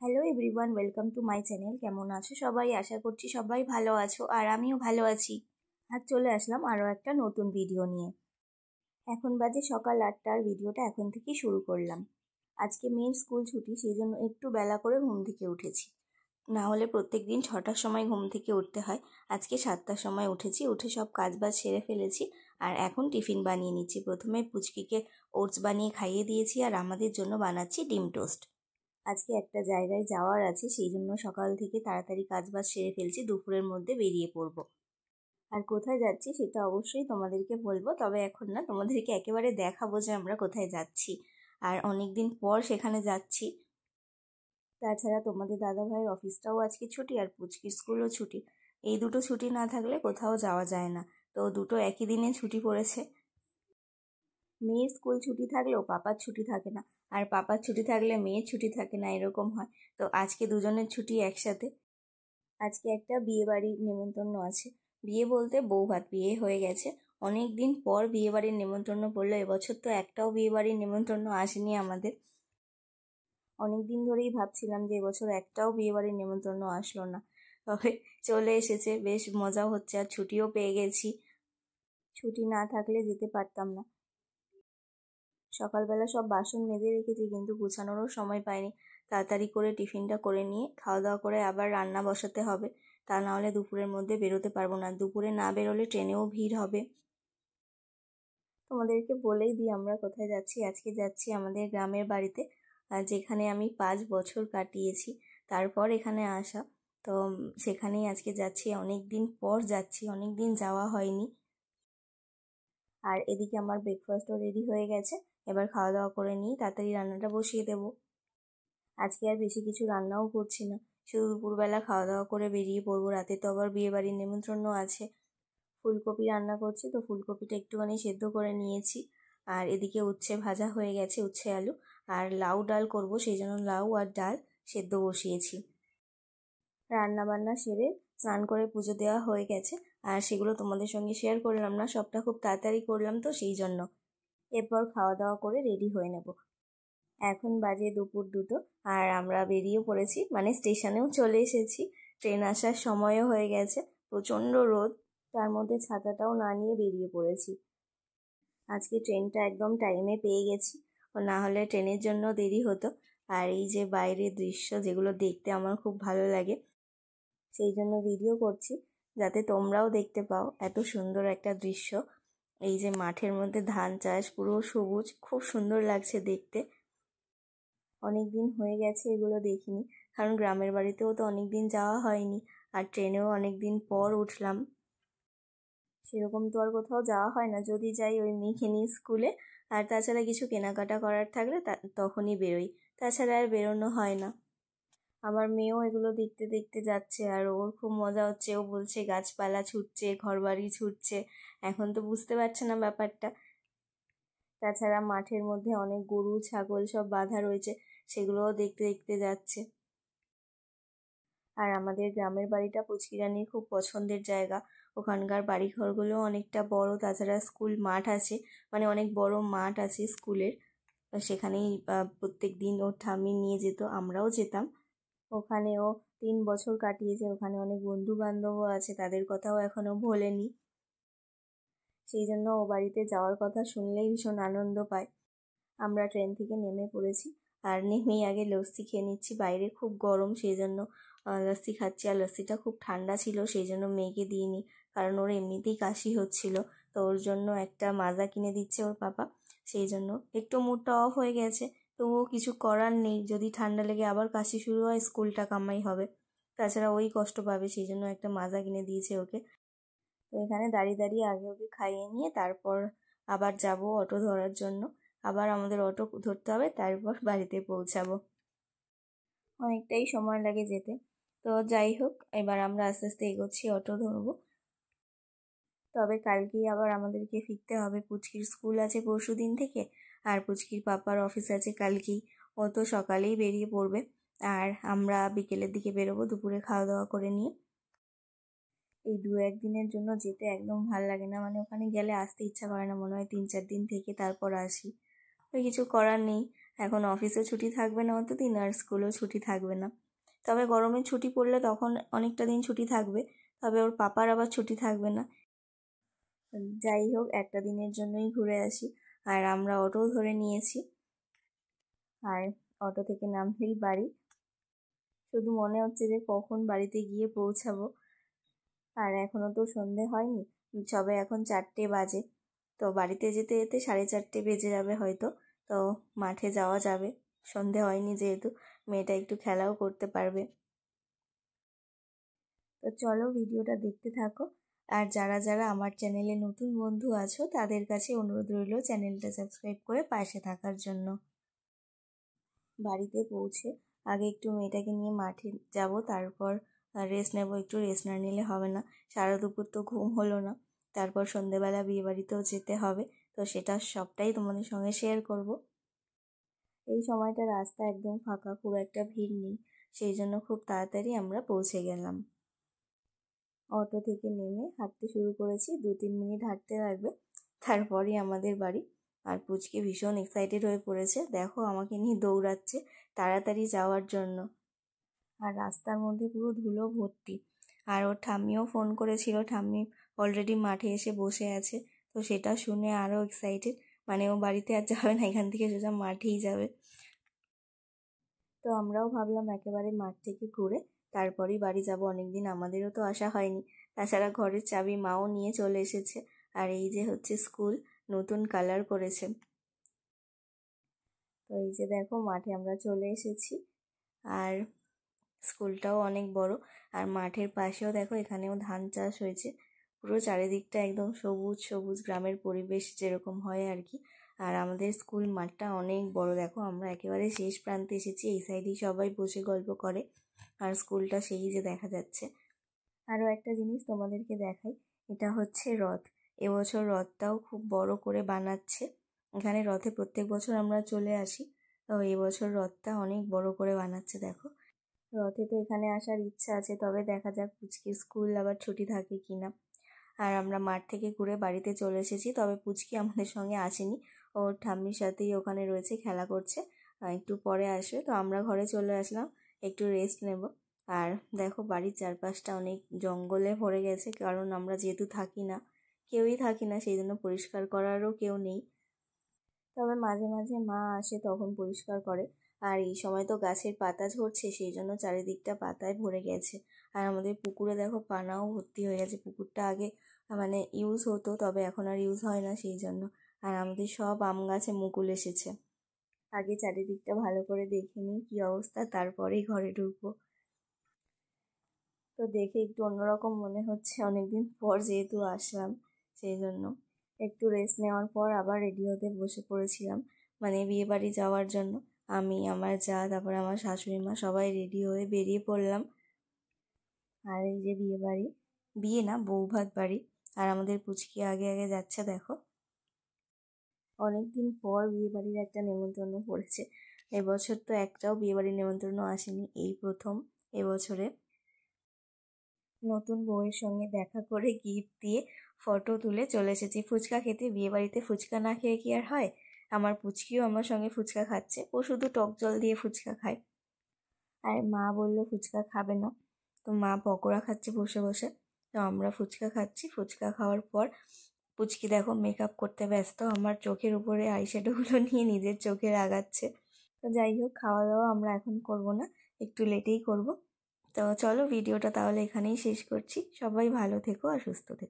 Hello everyone, welcome to my channel. কেমন আছো সবাই? আশা করছি সবাই ভালো আছো, আর আমিও ভালো আছি। আজ চলে আসলাম আরও একটা নতুন ভিডিও নিয়ে। এখন বাজে সকাল 8টার, ভিডিওটা এখন থেকেই শুরু করলাম। আজকে মেয়ের স্কুল ছুটি, সেই জন্য একটু বেলা করে ঘুম থেকে উঠেছি। না হলে প্রত্যেক দিন 6টার সময় ঘুম থেকে উঠতে হয়। আজকে 7টার সময় উঠেছি, উঠে সব কাজবাজ সেরে ফেলেছি। আর এখন টিফিন বানিয়ে নিচ্ছি। প্রথমে পুচকিকে ওটস বানিয়ে খাইয়ে দিয়েছি, আর আমাদের জন্য বানাচ্ছি ডিম টোস্ট। আজকে একটা জায়গায় যাওয়ার আছে, সেই জন্য সকাল থেকে তাড়াতাড়ি কাজবাজ সেরে ফেলছি, দুপুরের মধ্যে বেরিয়ে পড়ব। আর কোথায় যাচ্ছি সেটা অবশ্যই তোমাদেরকে বলবো, তবে এখন না, তোমাদেরকে একেবারে দেখাবো যে আমরা কোথায় যাচ্ছি। আর অনেক দিন পর সেখানে যাচ্ছি। তাছাড়া তোমাদের দাদাভাইয়ের অফিসটাও আজকে ছুটি, আর পুচকির স্কুলও ছুটি। এই দুটো ছুটি না থাকলে কোথাও যাওয়া যায় না, তো দুটো একই দিনে ছুটি পড়েছে। মেয়ের স্কুল ছুটি থাকলেও পাপার ছুটি থাকে না, আর পাপার ছুটি থাকলে মেয়ের ছুটি থাকে না, এরকম হয়। তো আজকে দুজনের ছুটি একসাথে। আজকে একটা বিয়ে বাড়ির নেমন্তন্ন আছে। বিয়ে বলতে বৌভাত, বিয়ে হয়ে গেছে। অনেক দিন পর বিয়ে বাড়ির নেমন্তন্ন পড়লো। এবছর তো একটাও বিয়ে বাড়ির নেমন্তন্ন আসেনি আমাদের। অনেক দিন ধরেই ভাবছিলাম যে এবছর একটাও বিয়ে বাড়ির নেমন্তন্ন আসলো না, তবে চলে এসেছে। বেশ মজাও হচ্ছে, আর ছুটিও পেয়ে গেছি। ছুটি না থাকলে যেতে পারতাম না। সকালবেলা সব বাসন মেজে রেখেছি, কিন্তু গুছানোরও সময় পাইনি। তাড়াতাড়ি করে টিফিনটা করে নিয়ে খাওয়া দাওয়া করে আবার রান্না বসাতে হবে, তা না হলে দুপুরের মধ্যে বেরোতে পারবো না। দুপুরে না বেরোলে ট্রেনেও ভিড় হবে। তোমাদেরকে বলেই দিই আমরা কোথায় যাচ্ছি। আজকে যাচ্ছি আমাদের গ্রামের বাড়িতে, যেখানে আমি 5 বছর কাটিয়েছি। তারপর এখানে আসা, তো সেখানেই আজকে যাচ্ছি। অনেক দিন পর যাচ্ছি, অনেক দিন যাওয়া হয়নি। আর এদিকে আমার ব্রেকফাস্টও রেডি হয়ে গেছে। এবার খাওয়া দাওয়া করে নিই, তাড়াতাড়ি রান্নাটা বসিয়ে দেবো। আজকে আর বেশি কিছু রান্নাও করছি না, শুধু দুপুরবেলা খাওয়া দাওয়া করে বেরিয়ে পড়বো। রাতে তো আবার বিয়ে বাড়ির নেমন্ত্রণ আছে। ফুলকপি রান্না করছি, তো ফুলকপিটা একটুখানি সেদ্ধ করে নিয়েছি। আর এদিকে উচ্ছে ভাজা হয়ে গেছে, উচ্ছে আলু। আর লাউ ডাল করব, সেই জন্য লাউ আর ডাল সেদ্ধ বসিয়েছি। রান্না বান্না সেরে স্নান করে পুজো দেওয়া হয়ে গেছে, আর সেগুলো তোমাদের সঙ্গে শেয়ার করলাম না। সবটা খুব তাড়াতাড়ি করলাম, তো সেই জন্য। এরপর খাওয়া দাওয়া করে রেডি হয়ে নেব। এখন বাজে দুপুর 2টো, আর আমরা বেরিয়ে পড়েছি, মানে স্টেশনেও চলে এসেছি। ট্রেন আসার সময়ও হয়ে গেছে। প্রচণ্ড রোদ, তার মধ্যে ছাতাটাও না নিয়ে বেরিয়ে পড়েছি। আজকে ট্রেনটা একদম টাইমে পেয়ে গেছি, না হলে ট্রেনের জন্য দেরি হতো। আর এই যে বাইরের দৃশ্য, যেগুলো দেখতে আমার খুব ভালো লাগে, সেই জন্য ভিডিও করছি, যাতে তোমরাও দেখতে পাও এত সুন্দর একটা দৃশ্য। এই যে মাঠের মধ্যে ধান চাষ, পুরো সবুজ, খুব সুন্দর লাগছে দেখতে। অনেক দিন হয়ে গেছে এগুলো দেখিনি, কারণ গ্রামের বাড়িতেও তো অনেক দিন যাওয়া হয়নি, আর ট্রেনেও অনেক দিন পর উঠলাম। সেরকম তো আর কোথাও যাওয়া হয় না, যদি যাই ওই মেয়েকে নিয়ে স্কুলে। আর তাছাড়া কিছু কেনাকাটা করার থাকলে তখনই বেরোই, তাছাড়া আর বেরোনো হয় না। আমার মেয়েও এগুলো দেখতে দেখতে যাচ্ছে, আর ওর খুব মজা হচ্ছে। ও বলছে গাছপালা ছুটছে, ঘরবাড়ি ছুটছে। এখন তো বুঝতে পারছে না ব্যাপারটা। তাছাড়া মাঠের মধ্যে অনেক গরু ছাগল সব বাঁধা রয়েছে, সেগুলোও দেখতে দেখতে যাচ্ছে। আর আমাদের গ্রামের বাড়িটা পুচকিরানির খুব পছন্দের জায়গা। ওখানকার বাড়িঘরগুলো অনেকটা বড়, তাছাড়া স্কুল মাঠ আছে, মানে অনেক বড় মাঠ আছে স্কুলের। সেখানেই প্রত্যেক দিন ওর ঠাম্মি নিয়ে যেত, আমরাও যেতাম। ওখানেও 3 বছর কাটিয়েছে, ওখানে অনেক বন্ধু বান্ধবও আছে, তাদের কথাও এখনো ভোলেনি। সেই জন্য ও বাড়িতে যাওয়ার কথা শুনলেই ভীষণ আনন্দ পায়। আমরা ট্রেন থেকে নেমে পড়েছি, আর নেমেই আগে লস্যি খেয়ে নিচ্ছি। বাইরে খুব গরম, সেই জন্য লস্যি খাচ্ছি। আর লস্যিটা খুব ঠান্ডা ছিল, সেই জন্য মেয়েকে দিইনি, কারণ ওর এমনিতেই কাশি হচ্ছিল। তো ওর জন্য একটা মাজা কিনে দিচ্ছে ওর পাপা। সেই জন্য একটু মুডটা অফ হয়ে গেছে, তবুও কিছু করার নেই। যদি ঠান্ডা লেগে আবার কাশি শুরু হয়, স্কুলটা কামাই হবে, তাছাড়া ওই কষ্ট পাবে। সেই জন্য একটা মাজা কিনে দিয়েছে ওকে। তো এখানে দাঁড়িয়ে দাঁড়িয়ে আগে ওকে খাইয়ে নিয়ে তারপর আবার যাব অটো ধরার জন্য। আবার আমাদের অটো ধরতে হবে, তারপর বাড়িতে পৌঁছাবো। অনেকটাই সময় লাগে যেতে। তো যাই হোক, এবার আমরা আস্তে আস্তে এগোচ্ছি, অটো ধরবো। তবে কালকেই আবার আমাদেরকে ফিরতে হবে। পুচকির স্কুল আছে পরশুদিন থেকে, আর পুচকির পাপার অফিস আছে কালকেই। ও তো সকালেই বেরিয়ে পড়বে, আর আমরা বিকেলের দিকে বেরোবো দুপুরে খাওয়া দাওয়া করে নিয়ে। এই 2-1 দিনের জন্য যেতে একদম ভাল লাগে না, মানে ওখানে গেলে আসতে ইচ্ছা করে না, মনে হয় 3-4 দিন থেকে তারপর আসি। ওই কিছু করার নেই, এখন অফিসে ছুটি থাকবে না অতদিন, আর স্কুলেও ছুটি থাকবে না। তবে গরমের ছুটি পড়লে তখন অনেকটা দিন ছুটি থাকবে, তবে ওর পাপার আবার ছুটি থাকবে না। যাই হোক, একটা দিনের জন্যই ঘুরে আসি। আর আমরা অটো ধরে নিয়েছি, আর অটো থেকে নামলেই বাড়ি। শুধু মনে হচ্ছে যে কখন বাড়িতে গিয়ে পৌঁছাবো। আর এখনও তো সন্ধে হয়নি, সবে এখন 4টে বাজে। তো বাড়িতে যেতে যেতে 4:30 বেজে যাবে হয়তো। তো মাঠে যাওয়া যাবে, সন্ধে হয়নি যেহেতু, মেয়েটা একটু খেলাও করতে পারবে। তো চলো ভিডিওটা দেখতে থাকো। আর যারা যারা আমার চ্যানেলে নতুন বন্ধু আছো তাদের কাছে অনুরোধ রইল চ্যানেলটা সাবস্ক্রাইব করে পাশে থাকার জন্য। বাড়িতে পৌঁছে আগে একটু মেয়েটাকে নিয়ে মাঠে যাব, তারপর রেস্ট নেব। একটু রেস্ট না নিলে হবে না, সারা দুপুর তো ঘুম হলো না। তারপর সন্ধেবেলা বিয়েবাড়িতেও যেতে হবে, তো সেটা সবটাই তোমাদের সঙ্গে শেয়ার করব। এই সময়টা রাস্তা একদম ফাঁকা, খুব একটা ভিড় নেই, সেই জন্য খুব তাড়াতাড়ি আমরা পৌঁছে গেলাম। অটো থেকে নেমে হাঁটতে শুরু করেছি, 2-3 মিনিট হাঁটতে লাগবে, তারপরই আমাদের বাড়ি। আর পুচকে ভীষণ এক্সাইটেড হয়ে পড়েছে, দেখো আমাকে নিয়ে দৌড়াচ্ছে তাড়াতাড়ি যাওয়ার জন্য। আর রাস্তার মধ্যে পুরো ধুলো ভর্তি। আর ওর ঠাম্মিও ফোন করেছিল, ঠাম্মি অলরেডি মাঠে এসে বসে আছে। তো সেটা শুনে আরও এক্সাইটেড, মানে ও বাড়িতে আর যাবে না, এখান থেকে সোজা মাঠেই যাবে। তো আমরাও ভাবলাম একেবারে মাঠ থেকে ঘুরে তারপরই বাড়ি যাব, অনেকদিন আমাদেরও তো আসা হয়নি। তাছাড়া ঘরের চাবি মাও নিয়ে চলে এসেছে। আর এই যে হচ্ছে স্কুল, নতুন কালার করেছে। তো এই যে দেখো মাঠে আমরা চলে এসেছি, আর স্কুলটাও অনেক বড়। আর মাঠের পাশেও দেখো এখানেও ধান চাষ হয়েছে, পুরো চারিদিকটা একদম সবুজ সবুজ, গ্রামের পরিবেশ যেরকম হয় আর কি। আর আমাদের স্কুল মাঠটা অনেক বড়, দেখো আমরা একেবারে শেষ প্রান্তে এসেছি, এই সাইডেই সবাই বসে গল্প করে, আর স্কুলটা সেই যে দেখা যাচ্ছে। আরও একটা জিনিস তোমাদেরকে দেখাই, এটা হচ্ছে রথ। এবছর রথটাও খুব বড় করে বানাচ্ছে। এখানে রথে প্রত্যেক বছর আমরা চলে আসি, তো এবছর রথটা অনেক বড় করে বানাচ্ছে দেখো। রথে তো এখানে আসার ইচ্ছা আছে, তবে দেখা যাক পুচকির স্কুল আবার ছুটি থাকে কিনা। আর আমরা মাঠ থেকে ঘুরে বাড়িতে চলে এসেছি, তবে পুচকি আমাদের সঙ্গে আসেনি, ওর ঠাম্মির সাথেই ওখানে রয়েছে, খেলা করছে, একটু পরে আসবে। তো আমরা ঘরে চলে আসলাম একটু রেস্ট নেব। আর দেখো বাড়ির চারপাশটা অনেক জঙ্গলে ভরে গেছে, কারণ আমরা যেহেতু থাকি না, কেউই থাকি না, সেই জন্য পরিষ্কার করারও কেউ নেই। তবে মাঝে মাঝে মা আসে, তখন পরিষ্কার করে। আর এই সময় তো গাছের পাতা ঝরছে, সেই জন্য চারিদিকটা পাতায় ভরে গেছে। আর আমাদের পুকুরে দেখো পানাও ভর্তি হয়ে গেছে। পুকুরটা আগে মানে ইউজ হতো, তবে এখন আর ইউজ হয় না সেই জন্য। আর আমাদের সব আম গাছে মুকুল এসেছে। আগে চারিদিকটা ভালো করে দেখে নিই কী অবস্থা, তারপরেই ঘরে ঢুকবো। তো দেখে একটু অন্যরকম মনে হচ্ছে, অনেকদিন পর যেহেতু আসলাম সেই জন্য। একটু রেস্ট নেওয়ার পর আবার রেডি হতে বসে পড়েছিলাম, মানে বিয়ে বাড়ি যাওয়ার জন্য। আমি, আমার যা, তারপরে আমার শাশুড়ি মা সবাই রেডি হয়ে বেরিয়ে পড়লাম। আর এই যে বিয়ে বাড়ি, বিয়ে না বৌভাত বাড়ি। আর আমাদের পুচকি আগে আগে যাচ্ছে দেখো। অনেকদিন পর বিয়ে বাড়ির একটা নেমন্তন্ন পড়েছে। এবছর তো একটাও বিয়ে বাড়ির নেমন্তন্ন আসেনি, এই প্রথম এবছরে। নতুন বউয়ের সঙ্গে দেখা করে গিফট দিয়ে ফটো তুলে চলে এসেছি ফুচকা খেতে। বিয়েবাড়িতে ফুচকা না খেয়ে কি আর হয়। আমার পুচকিও আমার সঙ্গে ফুচকা খাচ্ছে, ও শুধু টক জল দিয়ে ফুচকা খায়। আর মা বললো ফুচকা খাবে না, তো মা পকোড়া খাচ্ছে বসে বসে। তো আমরা ফুচকা খাচ্ছি, ফুচকা খাওয়ার পর পুচকি দেখো মেকআপ করতে ব্যস্ত, আমার চোখের উপরে আইশ্যাডোগুলো নিয়ে নিজের চোখে লাগাচ্ছে। তো যাই হোক, খাওয়া দাওয়া আমরা এখন করব না, একটু লেটেই করব। তো চলো ভিডিওটা তাহলে এখানেই শেষ করছি। সবাই ভালো থেকো আর সুস্থ থেকো।